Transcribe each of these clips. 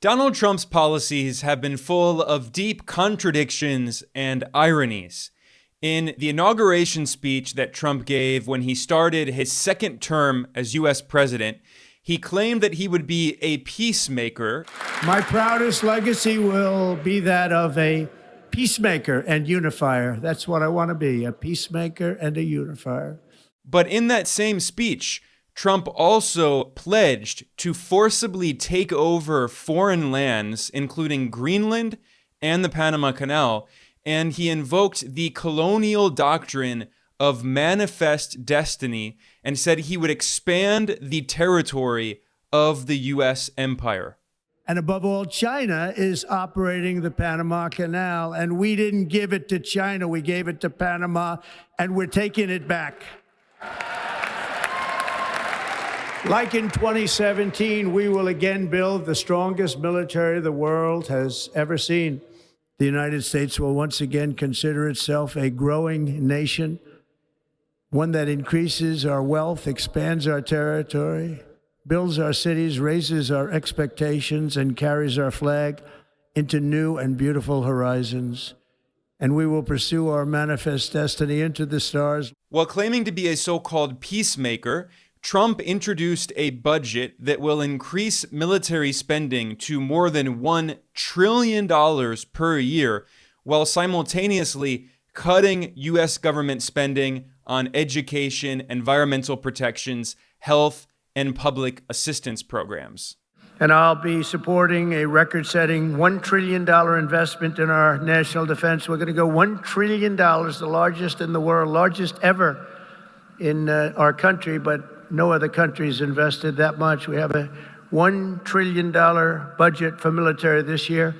Donald Trump's policies have been full of deep contradictions and ironies. In the inauguration speech that Trump gave when he started his second term as U.S. president, he claimed that he would be a peacemaker. My proudest legacy will be that of a peacemaker and unifier. That's what I want to be, a peacemaker and a unifier. But in that same speech, Trump also pledged to forcibly take over foreign lands, including Greenland and the Panama Canal, and he invoked the colonial doctrine of manifest destiny and said he would expand the territory of the U.S. empire. And above all, China is operating the Panama Canal, and we didn't give it to China, we gave it to Panama, and we're taking it back. Like in 2017, we will again build the strongest military the world has ever seen. The United States will once again consider itself a growing nation, one that increases our wealth, expands our territory, builds our cities, raises our expectations, and carries our flag into new and beautiful horizons. And we will pursue our manifest destiny into the stars. While claiming to be a so-called peacemaker, Trump introduced a budget that will increase military spending to more than $1 trillion per year, while simultaneously cutting U.S. government spending on education, environmental protections, health, and public assistance programs. And I'll be supporting a record-setting $1 trillion investment in our national defense. We're going to go $1 trillion, the largest in the world, largest ever in our country, but no other country's invested that much. We have a $1 trillion budget for military this year,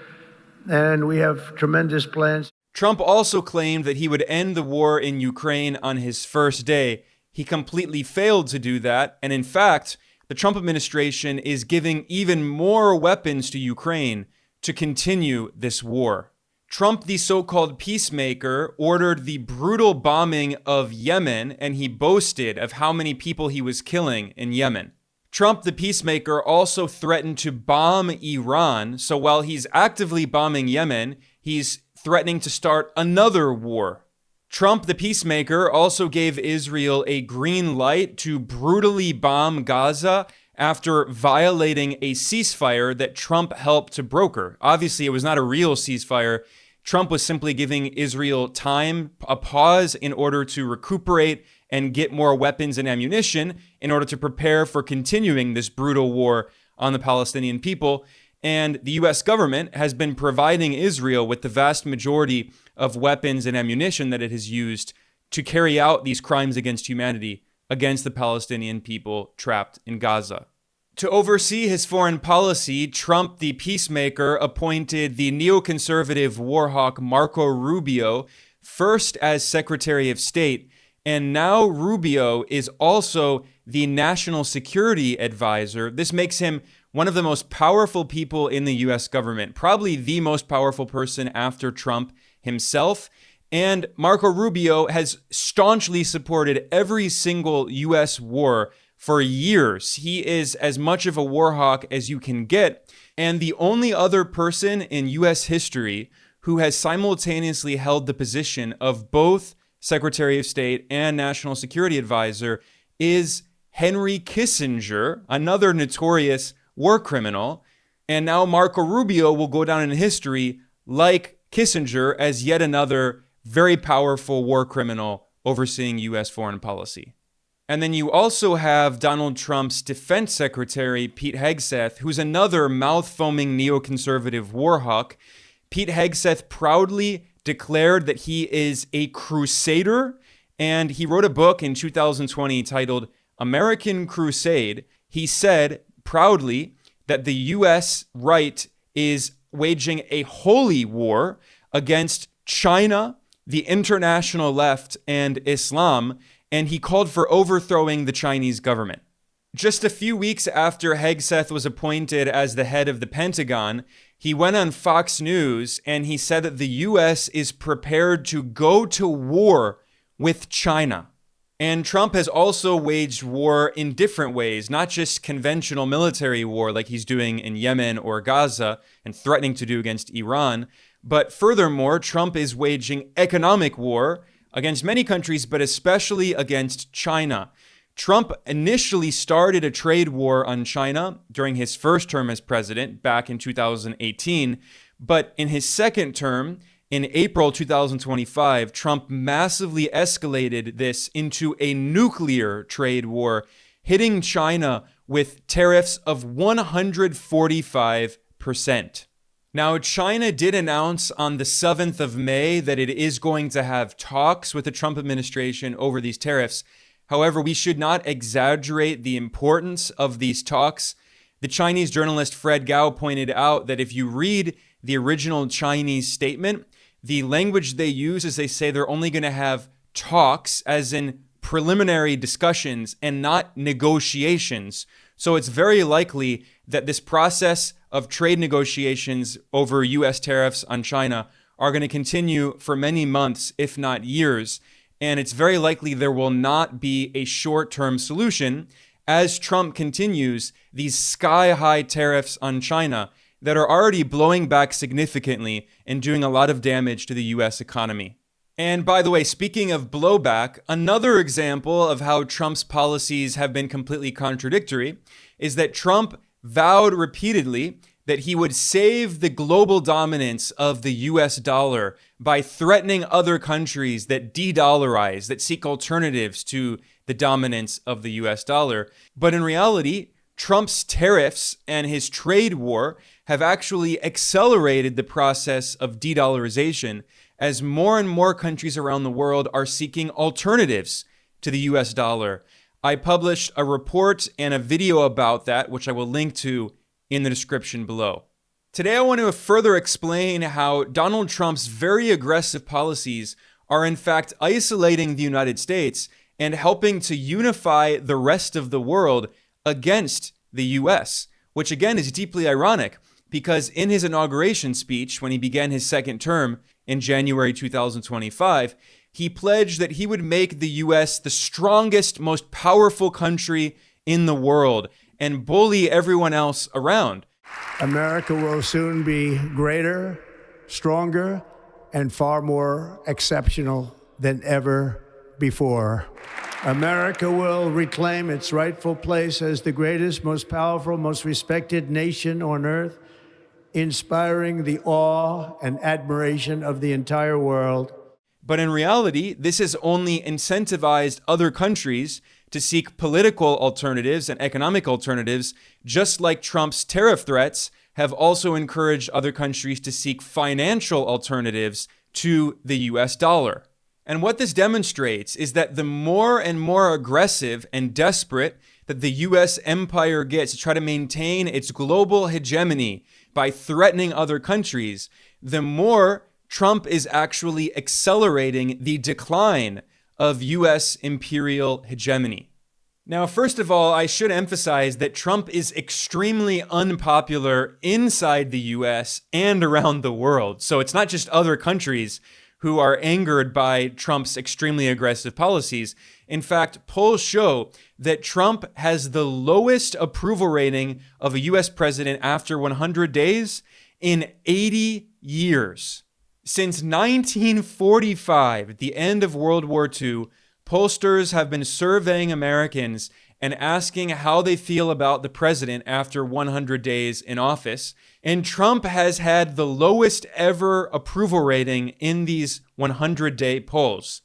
and we have tremendous plans. Trump also claimed that he would end the war in Ukraine on his first day. He completely failed to do that, and in fact, the Trump administration is giving even more weapons to Ukraine to continue this war. Trump, the so-called peacemaker, ordered the brutal bombing of Yemen, and he boasted of how many people he was killing in Yemen. Trump, the peacemaker, also threatened to bomb Iran, so while he's actively bombing Yemen, he's threatening to start another war. Trump, the peacemaker, also gave Israel a green light to brutally bomb Gaza after violating a ceasefire that Trump helped to broker. Obviously, it was not a real ceasefire. Trump was simply giving Israel time, a pause, in order to recuperate and get more weapons and ammunition in order to prepare for continuing this brutal war on the Palestinian people. And the U.S. government has been providing Israel with the vast majority of weapons and ammunition that it has used to carry out these crimes against humanity against the Palestinian people trapped in Gaza. To oversee his foreign policy, Trump, the peacemaker, appointed the neoconservative war hawk Marco Rubio first as Secretary of State, and now Rubio is also the national security advisor. This makes him one of the most powerful people in the U.S. government, probably the most powerful person after Trump himself. And Marco Rubio has staunchly supported every single U.S. war for years. He is as much of a war hawk as you can get, and the only other person in U.S. history who has simultaneously held the position of both Secretary of State and National Security Advisor is Henry Kissinger, another notorious war criminal. And now Marco Rubio will go down in history like Kissinger as yet another very powerful war criminal overseeing U.S. foreign policy. And then you also have Donald Trump's defense secretary, Pete Hegseth, who's another mouth-foaming neoconservative war hawk. Pete Hegseth proudly declared that he is a crusader, and he wrote a book in 2020 titled American Crusade. He said proudly that the U.S. right is waging a holy war against China, the international left, and Islam, and he called for overthrowing the Chinese government. Just a few weeks after Hegseth was appointed as the head of the Pentagon, he went on Fox News and he said that the U.S. is prepared to go to war with China. And Trump has also waged war in different ways, not just conventional military war like he's doing in Yemen or Gaza and threatening to do against Iran. But furthermore, Trump is waging economic war against many countries, but especially against China. Trump initially started a trade war on China during his first term as president back in 2018. But in his second term, in April 2025, Trump massively escalated this into a nuclear trade war, hitting China with tariffs of 145%. Now, China did announce on the 7th of May that it is going to have talks with the Trump administration over these tariffs. However, we should not exaggerate the importance of these talks. The Chinese journalist Fred Gao pointed out that if you read the original Chinese statement, the language they use is they say they're only going to have talks, as in preliminary discussions, and not negotiations. So it's very likely that this process of trade negotiations over US tariffs on China are going to continue for many months, if not years. And it's very likely there will not be a short-term solution as Trump continues these sky-high tariffs on China that are already blowing back significantly and doing a lot of damage to the US economy. And by the way, speaking of blowback, another example of how Trump's policies have been completely contradictory is that Trump vowed repeatedly that he would save the global dominance of the US dollar by threatening other countries that de-dollarize, that seek alternatives to the dominance of the US dollar. But in reality, Trump's tariffs and his trade war have actually accelerated the process of de-dollarization as more and more countries around the world are seeking alternatives to the US dollar. I published a report and a video about that, which I will link to in the description below. Today, I want to further explain how Donald Trump's very aggressive policies are in fact isolating the United States and helping to unify the rest of the world against the US, which again is deeply ironic because in his inauguration speech, when he began his second term in January 2025, he pledged that he would make the US the strongest, most powerful country in the world and bully everyone else around. America will soon be greater, stronger, and far more exceptional than ever before. America will reclaim its rightful place as the greatest, most powerful, most respected nation on earth, inspiring the awe and admiration of the entire world. But in reality, this has only incentivized other countries to seek political alternatives and economic alternatives, just like Trump's tariff threats have also encouraged other countries to seek financial alternatives to the US dollar. And what this demonstrates is that the more and more aggressive and desperate that the US empire gets to try to maintain its global hegemony by threatening other countries, the more Trump is actually accelerating the decline of US imperial hegemony. Now, first of all, I should emphasize that Trump is extremely unpopular inside the US and around the world. So it's not just other countries who are angered by Trump's extremely aggressive policies. In fact, polls show that Trump has the lowest approval rating of a US president after 100 days in 80 years. Since 1945, at the end of World War II, pollsters have been surveying Americans and asking how they feel about the president after 100 days in office. And Trump has had the lowest ever approval rating in these 100-day polls.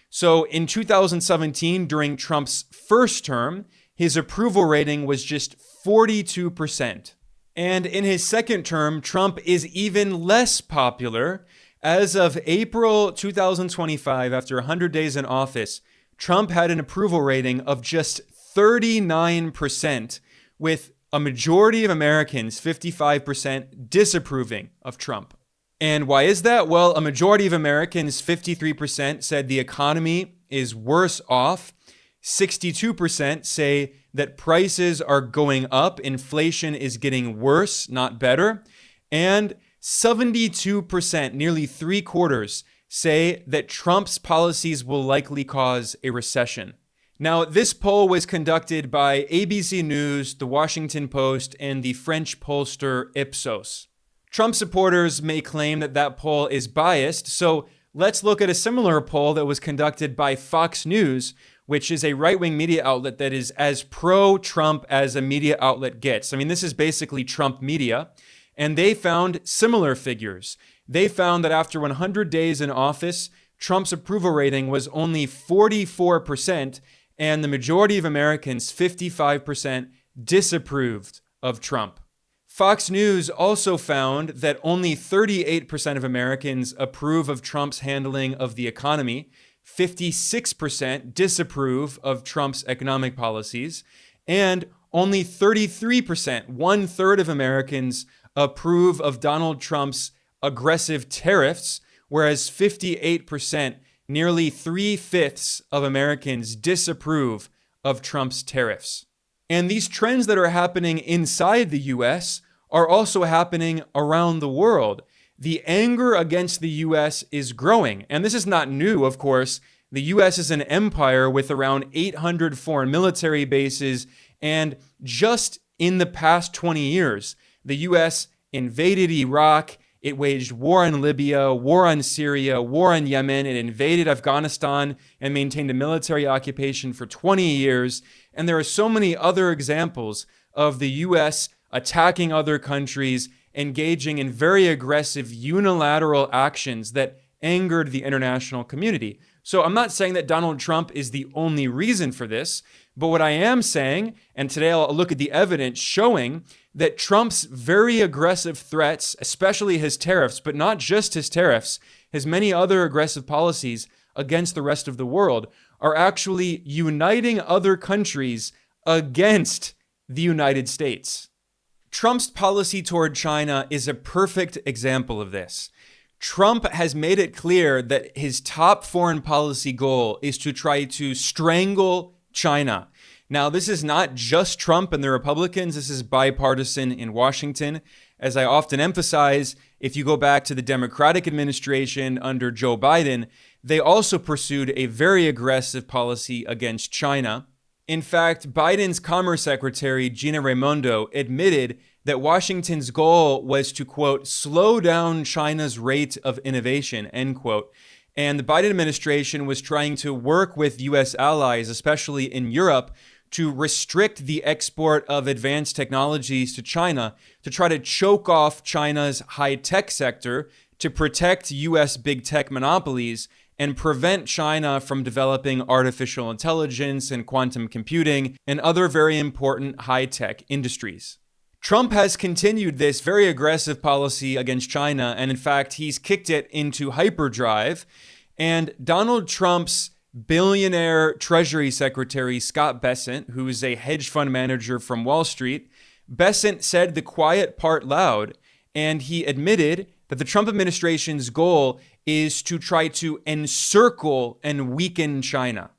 So in 2017, during Trump's first term, his approval rating was just 42%. And in his second term, Trump is even less popular. As of April 2025, after 100 days in office, Trump had an approval rating of just 39%, with a majority of Americans, 55%, disapproving of Trump. And why is that? Well, a majority of Americans, 53%, said the economy is worse off. 62% say that prices are going up, inflation is getting worse, not better. And 72%, nearly 3/4, say that Trump's policies will likely cause a recession. Now, this poll was conducted by ABC News, The Washington Post, and the French pollster Ipsos. Trump supporters may claim that that poll is biased, so let's look at a similar poll that was conducted by Fox News, which is a right-wing media outlet that is as pro-Trump as a media outlet gets. I mean, this is basically Trump media, and they found similar figures. They found that after 100 days in office, Trump's approval rating was only 44%, and the majority of Americans, 55%, disapproved of Trump. Fox News also found that only 38% of Americans approve of Trump's handling of the economy, 56% disapprove of Trump's economic policies, and only 33%, one-third of Americans, approve of Donald Trump's aggressive tariffs, whereas 58%, nearly 3/5 of Americans, disapprove of Trump's tariffs. And these trends that are happening inside the US are also happening around the world. The anger against the US is growing. And this is not new, of course. The US is an empire with around 800 foreign military bases. And just in the past 20 years, the US invaded Iraq. It waged war on Libya, war on Syria, war on Yemen. It invaded Afghanistan and maintained a military occupation for 20 years. And there are so many other examples of the US attacking other countries, engaging in very aggressive unilateral actions that angered the international community. So I'm not saying that Donald Trump is the only reason for this, but what I am saying, and today I'll look at the evidence showing that Trump's very aggressive threats, especially his tariffs, but not just his tariffs, his many other aggressive policies against the rest of the world, are actually uniting other countries against the United States. Trump's policy toward China is a perfect example of this. Trump has made it clear that his top foreign policy goal is to try to strangle China. Now, this is not just Trump and the Republicans. This is bipartisan in Washington. As I often emphasize, if you go back to the Democratic administration under Joe Biden, they also pursued a very aggressive policy against China. In fact, Biden's Commerce Secretary, Gina Raimondo, admitted that Washington's goal was to, quote, slow down China's rate of innovation, end quote. And the Biden administration was trying to work with U.S. allies, especially in Europe, to restrict the export of advanced technologies to China, to try to choke off China's high-tech sector, to protect U.S. big tech monopolies, and prevent China from developing artificial intelligence and quantum computing and other very important high-tech industries. Trump has continued this very aggressive policy against China, and in fact, he's kicked it into hyperdrive. And Donald Trump's billionaire Treasury Secretary, Scott Bessent, who is a hedge fund manager from Wall Street, Bessent said the quiet part loud, and he admitted that the Trump administration's goal is to try to encircle and weaken China.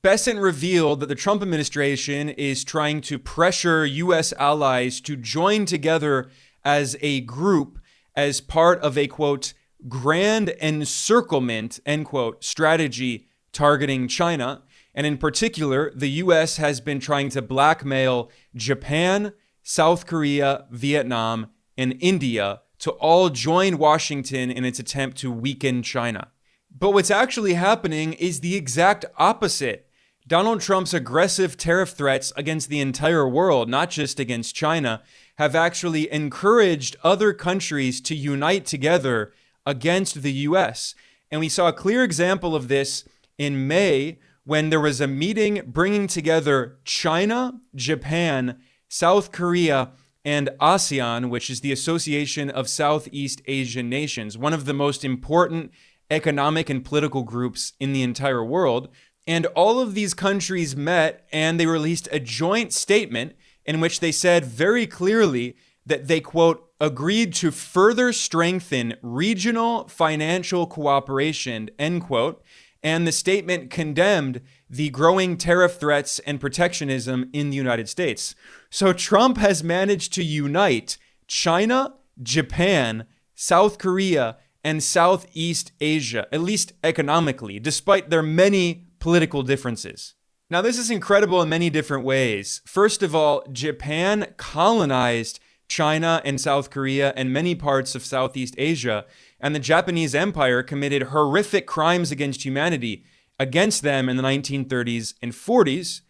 Bessent revealed that the Trump administration is trying to pressure U.S. allies to join together as a group as part of a, quote, grand encirclement, end quote, strategy targeting China. And in particular, the U.S. has been trying to blackmail Japan, South Korea, Vietnam, and India to all join Washington in its attempt to weaken China. But what's actually happening is the exact opposite. Donald Trump's aggressive tariff threats against the entire world, not just against China, have actually encouraged other countries to unite together against the U.S. And we saw a clear example of this in May when there was a meeting bringing together China, Japan, South Korea, and ASEAN, which is the Association of Southeast Asian Nations, one of the most important economic and political groups in the entire world. And all of these countries met and they released a joint statement in which they said very clearly that they, quote, agreed to further strengthen regional financial cooperation, end quote. And the statement condemned the growing tariff threats and protectionism in the United States. So Trump has managed to unite China, Japan, South Korea, and Southeast Asia, at least economically, despite their many political differences. Now, this is incredible in many different ways. First of all, Japan colonized China and South Korea and many parts of Southeast Asia, and the Japanese Empire committed horrific crimes against humanity against them in the 1930s and 40s.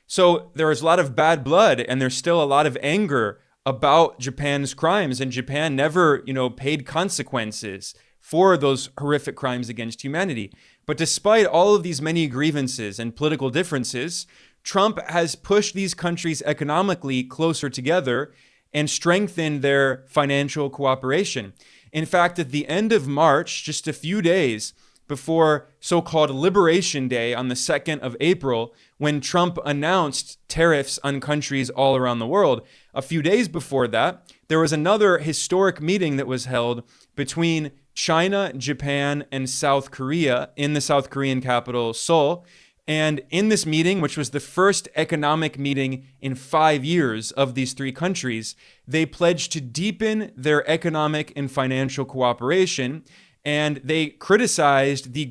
So there was a lot of bad blood, and there's still a lot of anger about Japan's crimes, and Japan never, paid consequences for those horrific crimes against humanity. But despite all of these many grievances and political differences, Trump has pushed these countries economically closer together and strengthened their financial cooperation. In fact, at the end of March, just a few days before so-called Liberation Day on the 2nd of April, when Trump announced tariffs on countries all around the world, a few days before that, there was another historic meeting that was held between China, Japan, and South Korea in the South Korean capital, Seoul. And in this meeting, which was the first economic meeting in 5 years of these three countries, they pledged to deepen their economic and financial cooperation. And they criticized they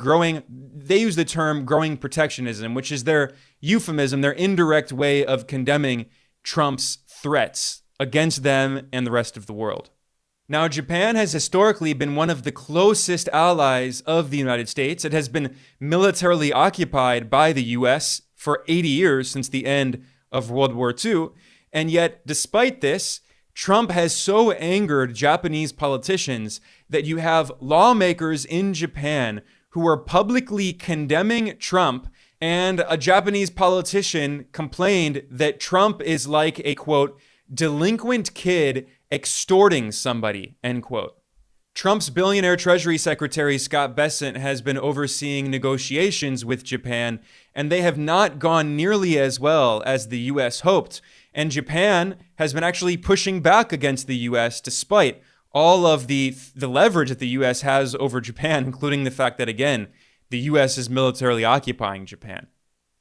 used the term growing protectionism, which is their euphemism, their indirect way of condemning Trump's threats against them and the rest of the world. Now, Japan has historically been one of the closest allies of the United States. It has been militarily occupied by the US for 80 years since the end of World War II. And yet, despite this, Trump has so angered Japanese politicians that you have lawmakers in Japan who are publicly condemning Trump, and a Japanese politician complained that Trump is like a, quote, delinquent kid extorting somebody, end quote. Trump's billionaire Treasury Secretary Scott Bessent has been overseeing negotiations with Japan, and they have not gone nearly as well as the US hoped. And Japan has been actually pushing back against the US despite all of the leverage that the US has over Japan, including the fact that, again, the US is militarily occupying Japan.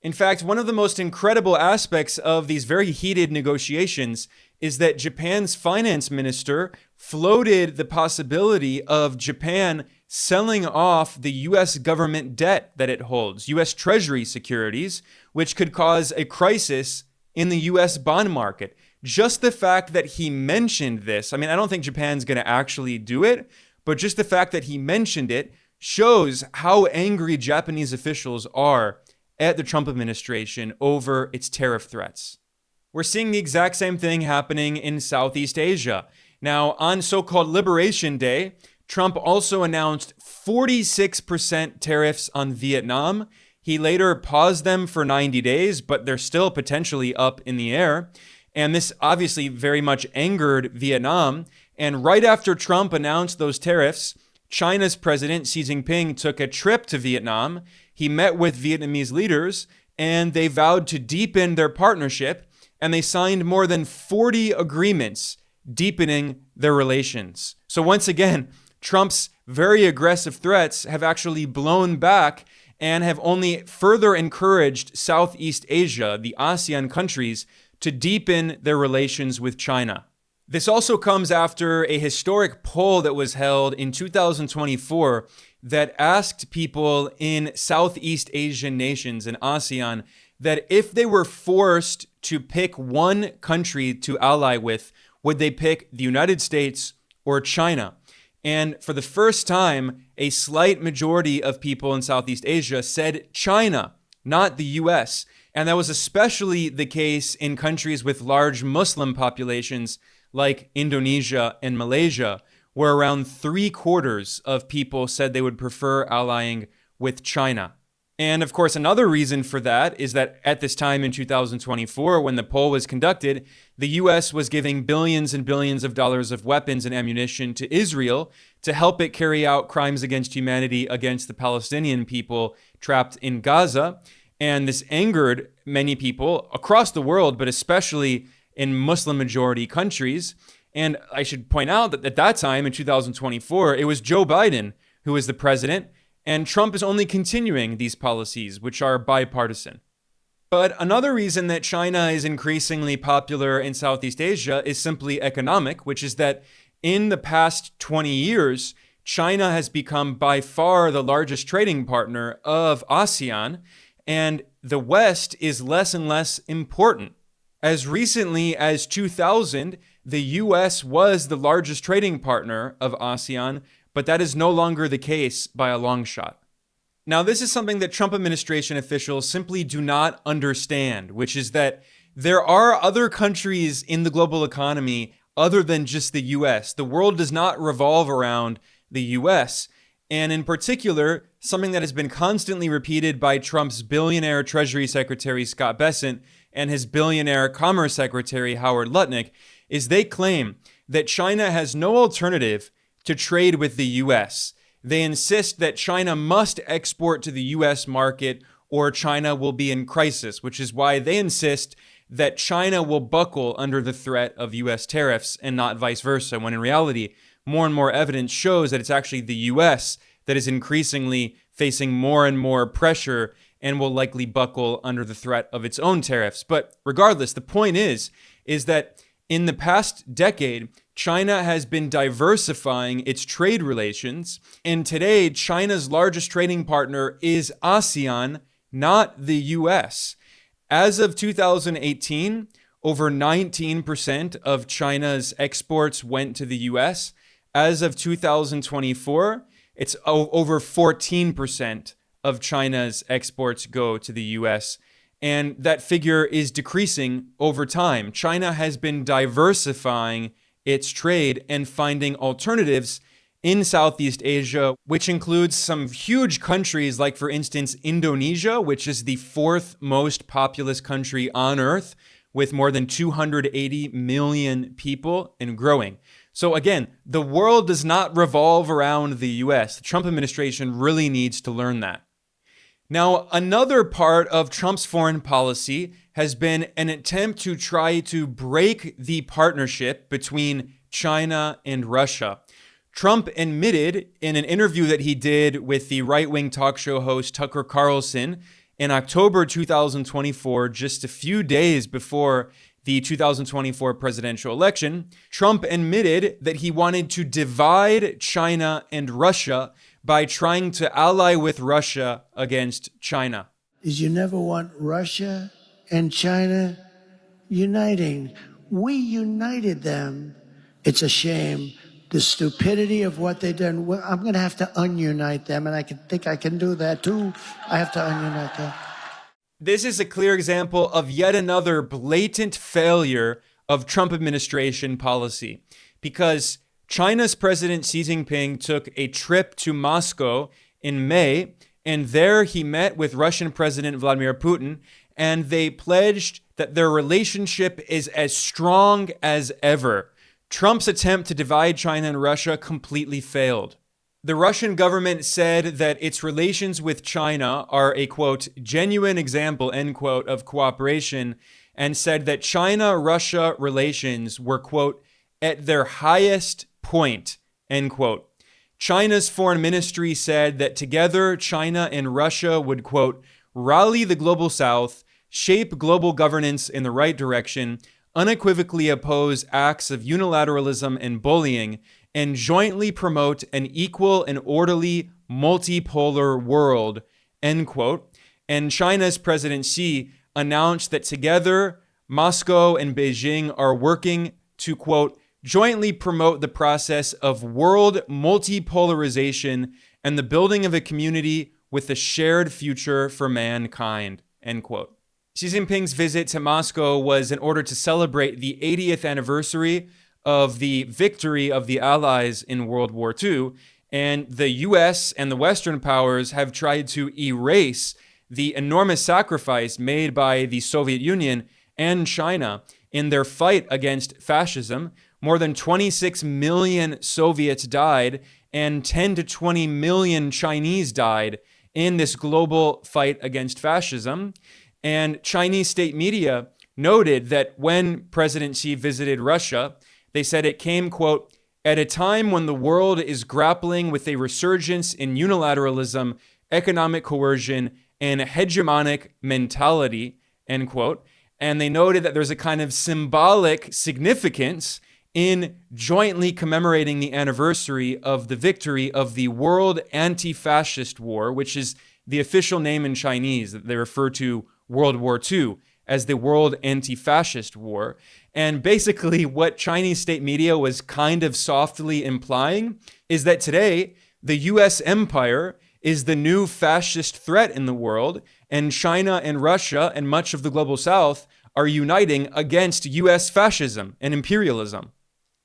In fact, one of the most incredible aspects of these very heated negotiations is that Japan's finance minister floated the possibility of Japan selling off the US government debt that it holds, US Treasury securities, which could cause a crisis in the US bond market. Just the fact that he mentioned this, I don't think Japan's going to actually do it, but just the fact that he mentioned it shows how angry Japanese officials are at the Trump administration over its tariff threats. We're seeing the exact same thing happening in Southeast Asia. Now, on so-called Liberation Day, Trump also announced 46% tariffs on Vietnam. He later paused them for 90 days, but they're still potentially up in the air. And this obviously very much angered Vietnam. And right after Trump announced those tariffs, China's president Xi Jinping took a trip to Vietnam. He met with Vietnamese leaders, and they vowed to deepen their partnership, and they signed more than 40 agreements deepening their relations. So once again, Trump's very aggressive threats have actually blown back and have only further encouraged Southeast Asia, the ASEAN countries, to deepen their relations with China. This also comes after a historic poll that was held in 2024 that asked people in Southeast Asian nations and ASEAN that if they were forced to pick one country to ally with, would they pick the United States or China? And for the first time, a slight majority of people in Southeast Asia said China, not the US. And that was especially the case in countries with large Muslim populations like Indonesia and Malaysia, where around 3/4 of people said they would prefer allying with China. And of course, another reason for that is that at this time in 2024, when the poll was conducted, the US was giving billions and billions of dollars of weapons and ammunition to Israel to help it carry out crimes against humanity against the Palestinian people trapped in Gaza. And this angered many people across the world, but especially in Muslim majority countries. And I should point out that at that time in 2024, it was Joe Biden who was the president, and Trump is only continuing these policies, which are bipartisan. But another reason that China is increasingly popular in Southeast Asia is simply economic, which is that in the past 20 years, China has become by far the largest trading partner of ASEAN. and the West is less and less important. As recently as 2000, the US was the largest trading partner of ASEAN, but that is no longer the case by a long shot. Now, this is something that Trump administration officials simply do not understand, which is that there are other countries in the global economy other than just the US. The world does not revolve around the US. And in particular, something that has been constantly repeated by Trump's billionaire Treasury Secretary Scott Bessent and his billionaire Commerce Secretary Howard Lutnick is they claim that China has no alternative to trade with the US. They insist that China must export to the US market or China will be in crisis, which is why they insist that China will buckle under the threat of US tariffs and not vice versa, when in reality, more and more evidence shows that it's actually the US that is increasingly facing more and more pressure and will likely buckle under the threat of its own tariffs. But regardless, the point is that in the past decade, China has been diversifying its trade relations, and today China's largest trading partner is ASEAN, not the US. As of 2018, over 19% of China's exports went to the US. As of 2024, it's over 14% of China's exports go to the US. And that figure is decreasing over time. China has been diversifying its trade and finding alternatives in Southeast Asia, which includes some huge countries like, for instance, Indonesia, which is the fourth most populous country on Earth with more than 280 million people and growing. So again, the world does not revolve around the US. The Trump administration really needs to learn that. Now, another part of Trump's foreign policy has been an attempt to try to break the partnership between China and Russia. Trump admitted in an interview that he did with the right-wing talk show host Tucker Carlson in October 2024, just a few days before the 2024 presidential election, Trump admitted that he wanted to divide China and Russia by trying to ally with Russia against China. Is you never want Russia and China uniting. We united them. It's a shame. The stupidity of what they've done. Well, I'm going to have to unite them, and I think I can do that too. I have to unite them. This is a clear example of yet another blatant failure of Trump administration policy, because China's President Xi Jinping took a trip to Moscow in May, and there he met with Russian President Vladimir Putin, and they pledged that their relationship is as strong as ever. Trump's attempt to divide China and Russia completely failed. The Russian government said that its relations with China are a, quote, genuine example, end quote, of cooperation, and said that China-Russia relations were, quote, at their highest point, end quote. China's foreign ministry said that together China and Russia would, quote, rally the global south, shape global governance in the right direction, unequivocally oppose acts of unilateralism and bullying, and jointly promote an equal and orderly multipolar world, end quote. And China's President Xi announced that together Moscow and Beijing are working to, quote, jointly promote the process of world multipolarization and the building of a community with a shared future for mankind, end quote. Xi Jinping's visit to Moscow was in order to celebrate the 80th anniversary of the victory of the Allies in World War II, and the US and the Western powers have tried to erase the enormous sacrifice made by the Soviet Union and China in their fight against fascism. More than 26 million Soviets died, and 10 to 20 million Chinese died in this global fight against fascism. And Chinese state media noted that when President Xi visited Russia, they said it came, quote, at a time when the world is grappling with a resurgence in unilateralism, economic coercion, and hegemonic mentality, end quote. And they noted that there's a kind of symbolic significance in jointly commemorating the anniversary of the victory of the World Anti-Fascist War, which is the official name in Chinese that they refer to World War II as the World Anti-Fascist War. And basically what Chinese state media was kind of softly implying is that today the US empire is the new fascist threat in the world, and China and Russia and much of the global south are uniting against US fascism and imperialism.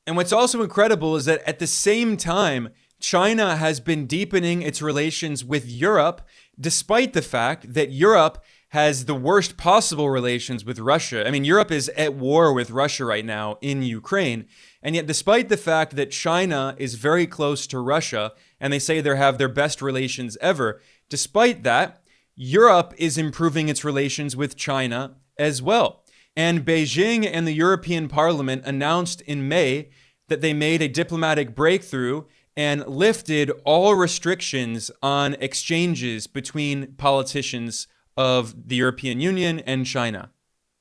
And what's also incredible is that at the same time, China has been deepening its relations with Europe, despite the fact that Europe has the worst possible relations with Russia. I mean, Europe is at war with Russia right now in Ukraine. And yet, despite the fact that China is very close to Russia, and they say they have their best relations ever, despite that, Europe is improving its relations with China as well. And Beijing and the European Parliament announced in May that they made a diplomatic breakthrough and lifted all restrictions on exchanges between politicians of the European Union and China.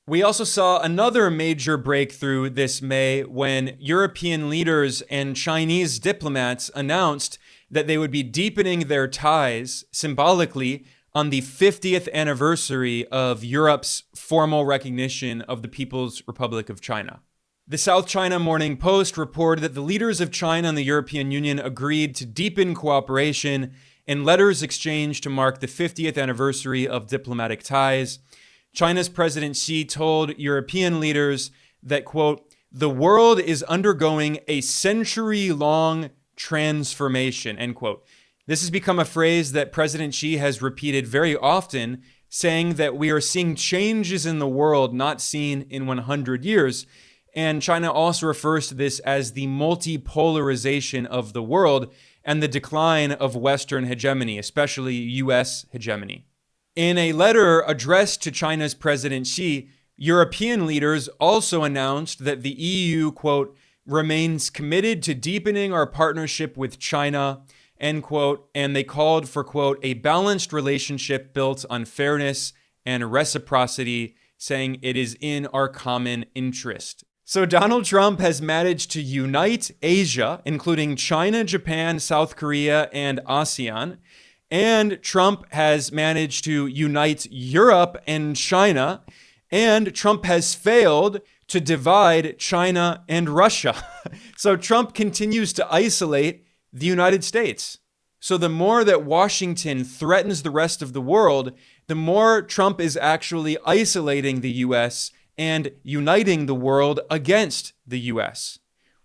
We also saw another major breakthrough this May when European leaders and Chinese diplomats announced that they would be deepening their ties symbolically on the 50th anniversary of Europe's formal recognition of the People's Republic of China. The South China Morning Post reported that the leaders of China and the European Union agreed to deepen cooperation in letters exchanged to mark the 50th anniversary of diplomatic ties. China's President Xi told European leaders that, quote, "The world is undergoing a century-long transformation," end quote. This has become a phrase that President Xi has repeated very often, saying that we are seeing changes in the world not seen in 100 years. And China also refers to this as the multipolarization of the world and the decline of Western hegemony, especially US hegemony. In a letter addressed to China's President Xi, European leaders also announced that the EU, quote, "remains committed to deepening our partnership with China," end quote, and they called for, quote, "a balanced relationship built on fairness and reciprocity," saying it is in our common interest. So Donald Trump has managed to unite Asia, including China, Japan, South Korea, and ASEAN. And Trump has managed to unite Europe and China. And Trump has failed to divide China and Russia. So Trump continues to isolate the United States. So the more that Washington threatens the rest of the world, the more Trump is actually isolating the US and uniting the world against the US.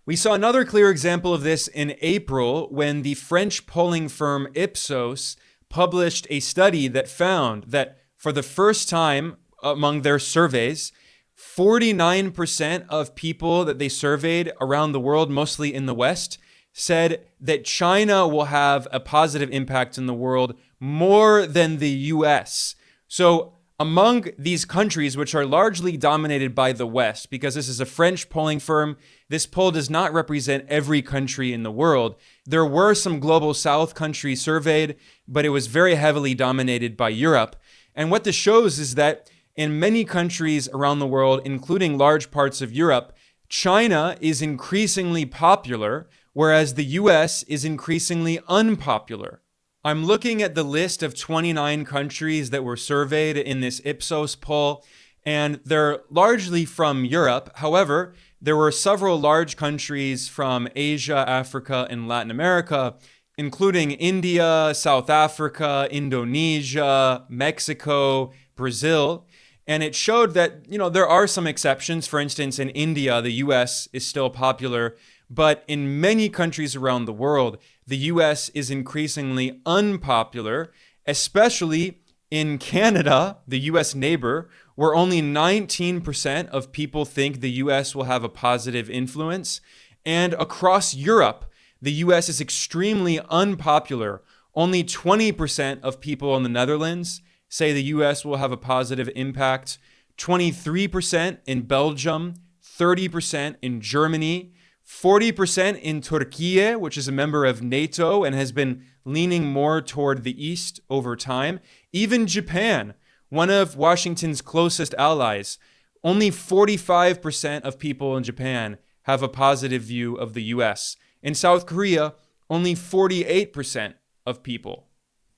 We saw another clear example of this in April when the French polling firm Ipsos published a study that found that for the first time among their surveys, 49% of people that they surveyed around the world, mostly in the West, said that China will have a positive impact in the world more than the US. So among these countries, which are largely dominated by the West, because this is a French polling firm, this poll does not represent every country in the world. There were some global South countries surveyed, but it was very heavily dominated by Europe. And what this shows is that in many countries around the world, including large parts of Europe, China is increasingly popular, whereas the US is increasingly unpopular. I'm looking at the list of 29 countries that were surveyed in this Ipsos poll, and they're largely from Europe. However, there were several large countries from Asia, Africa, and Latin America, including India, South Africa, Indonesia, Mexico, Brazil. And it showed that, there are some exceptions. For instance, in India, the US is still popular. But in many countries around the world, the US is increasingly unpopular, especially in Canada, the US neighbor, where only 19% of people think the US will have a positive influence. And across Europe, the US is extremely unpopular. Only 20% of people in the Netherlands say the US will have a positive impact, 23% in Belgium, 30% in Germany, 40% in Turkey, which is a member of NATO and has been leaning more toward the East over time. Even Japan, one of Washington's closest allies, only 45% of people in Japan have a positive view of the US. In South Korea, only 48% of people.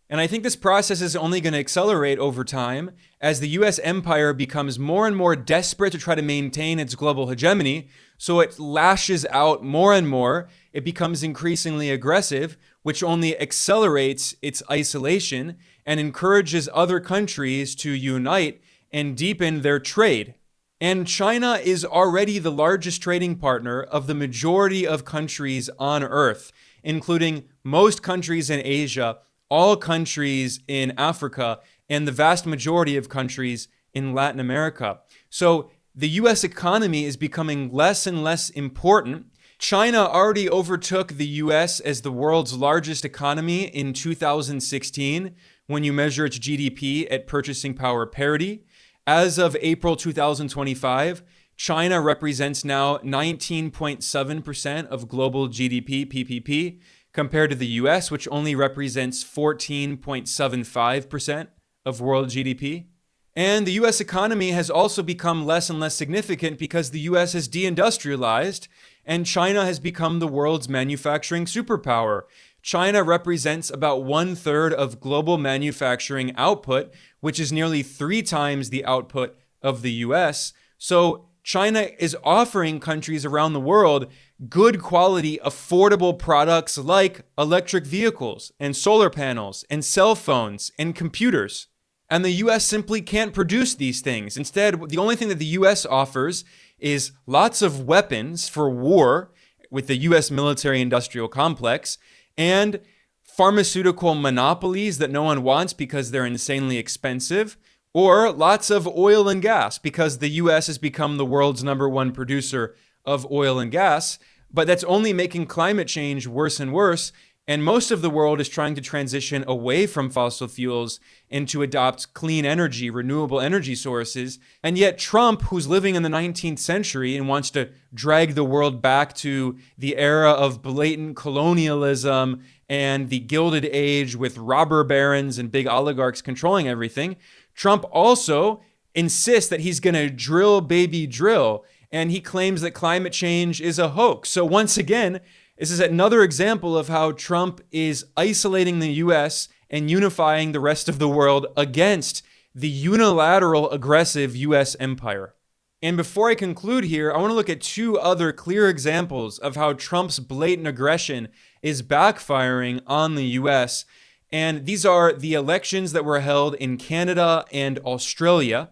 And I think this process is only going to accelerate over time as the US empire becomes more and more desperate to try to maintain its global hegemony. So it lashes out more and more. It becomes increasingly aggressive, which only accelerates its isolation and encourages other countries to unite and deepen their trade. And China is already the largest trading partner of the majority of countries on Earth, including most countries in Asia, all countries in Africa, and the vast majority of countries in Latin America. So the US economy is becoming less and less important. China already overtook the US as the world's largest economy in 2016 when you measure its GDP at purchasing power parity. As of April 2025, China represents now 19.7% of global GDP, PPP, compared to the US, which only represents 14.75% of world GDP. And the US economy has also become less and less significant because the US has deindustrialized and China has become the world's manufacturing superpower. China represents about 1/3 of global manufacturing output, which is nearly 3 times the output of the US. So China is offering countries around the world good quality, affordable products like electric vehicles and solar panels and cell phones and computers. And the US simply can't produce these things. Instead, the only thing that the US offers is lots of weapons for war with the US military industrial complex and pharmaceutical monopolies that no one wants because they're insanely expensive, or lots of oil and gas because the US has become the world's #1 producer of oil and gas. But that's only making climate change worse and worse. And most of the world is trying to transition away from fossil fuels and to adopt clean energy, renewable energy sources. And yet Trump, who's living in the 19th century and wants to drag the world back to the era of blatant colonialism and the Gilded Age with robber barons and big oligarchs controlling everything, Trump also insists that he's going to drill, baby, drill. And he claims that climate change is a hoax. So once again, this is another example of how Trump is isolating the US and unifying the rest of the world against the unilateral aggressive US empire. And before I conclude here, I want to look at 2 other clear examples of how Trump's blatant aggression is backfiring on the US. And these are the elections that were held in Canada and Australia.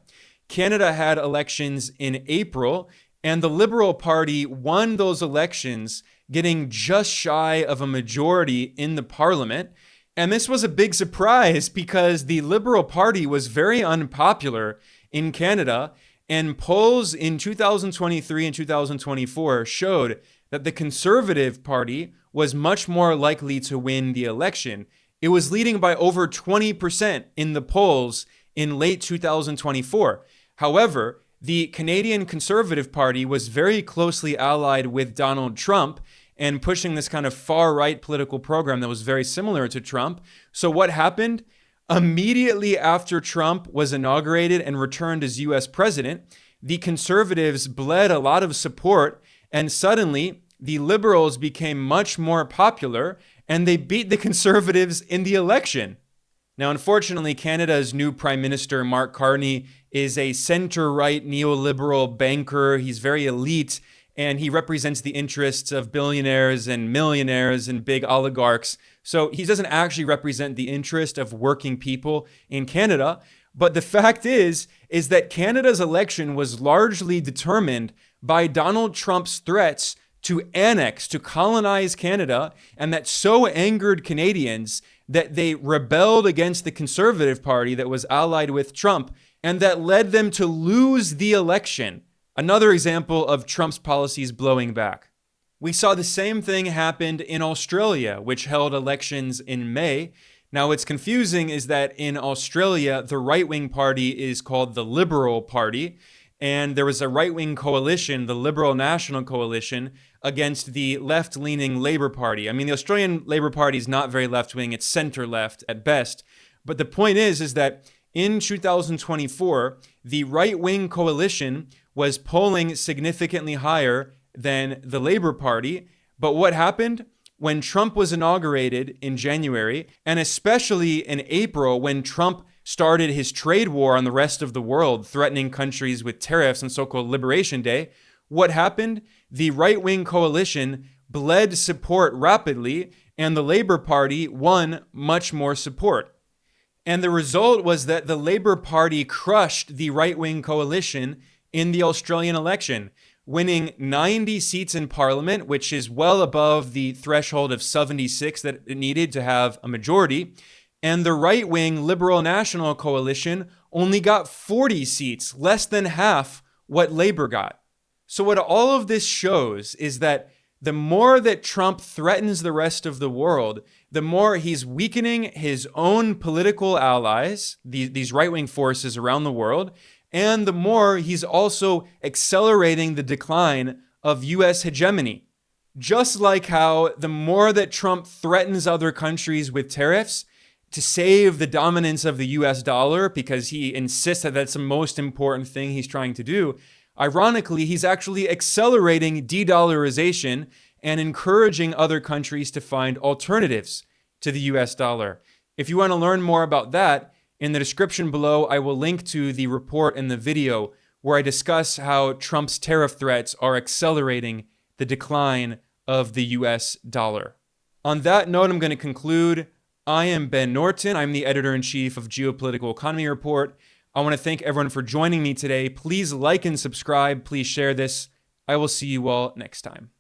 Canada had elections in April, and the Liberal Party won those elections, getting just shy of a majority in the parliament. And this was a big surprise because the Liberal Party was very unpopular in Canada, and polls in 2023 and 2024 showed that the Conservative Party was much more likely to win the election. It was leading by over 20% in the polls in late 2024. However, the Canadian Conservative Party was very closely allied with Donald Trump and pushing this kind of far-right political program that was very similar to Trump. So what happened? Immediately after Trump was inaugurated and returned as US president, the conservatives bled a lot of support, and suddenly the liberals became much more popular, and they beat the conservatives in the election. Now, unfortunately, Canada's new Prime Minister, Mark Carney, is a center-right neoliberal banker. He's very elite, and he represents the interests of billionaires and millionaires and big oligarchs. So he doesn't actually represent the interest of working people in Canada. But the fact is that Canada's election was largely determined by Donald Trump's threats to annex, to colonize Canada, and that so angered Canadians that they rebelled against the Conservative Party that was allied with Trump, and that led them to lose the election. Another example of Trump's policies blowing back. We saw the same thing happened in Australia, which held elections in May. Now, what's confusing is that in Australia, the right-wing party is called the Liberal Party, and there was a right-wing coalition, the Liberal National Coalition, against the left-leaning Labour Party. I mean, the Australian Labour Party is not very left-wing, it's center-left at best. But the point is that in 2024, the right-wing coalition was polling significantly higher than the Labour Party. But what happened? when Trump was inaugurated in January, and especially in April when Trump started his trade war on the rest of the world, threatening countries with tariffs on so-called Liberation Day, what happened? The right-wing coalition bled support rapidly, and the Labour Party won much more support. And the result was that the Labour Party crushed the right-wing coalition in the Australian election, winning 90 seats in Parliament, which is well above the threshold of 76 that it needed to have a majority. And the right-wing Liberal National Coalition only got 40 seats, less than half what Labour got. So what all of this shows is that the more that Trump threatens the rest of the world, the more he's weakening his own political allies, these right-wing forces around the world, and the more he's also accelerating the decline of U.S. hegemony. Just like how the more that Trump threatens other countries with tariffs to save the dominance of the U.S. dollar, because he insists that that's the most important thing he's trying to do, ironically, he's actually accelerating de-dollarization and encouraging other countries to find alternatives to the US dollar. If you want to learn more about that, in the description below, I will link to the report in the video where I discuss how Trump's tariff threats are accelerating the decline of the US dollar. On that note, I'm going to conclude. I am Ben Norton. I'm the editor-in-chief of Geopolitical Economy Report. I want to thank everyone for joining me today. Please like and subscribe. Please share this. I will see you all next time.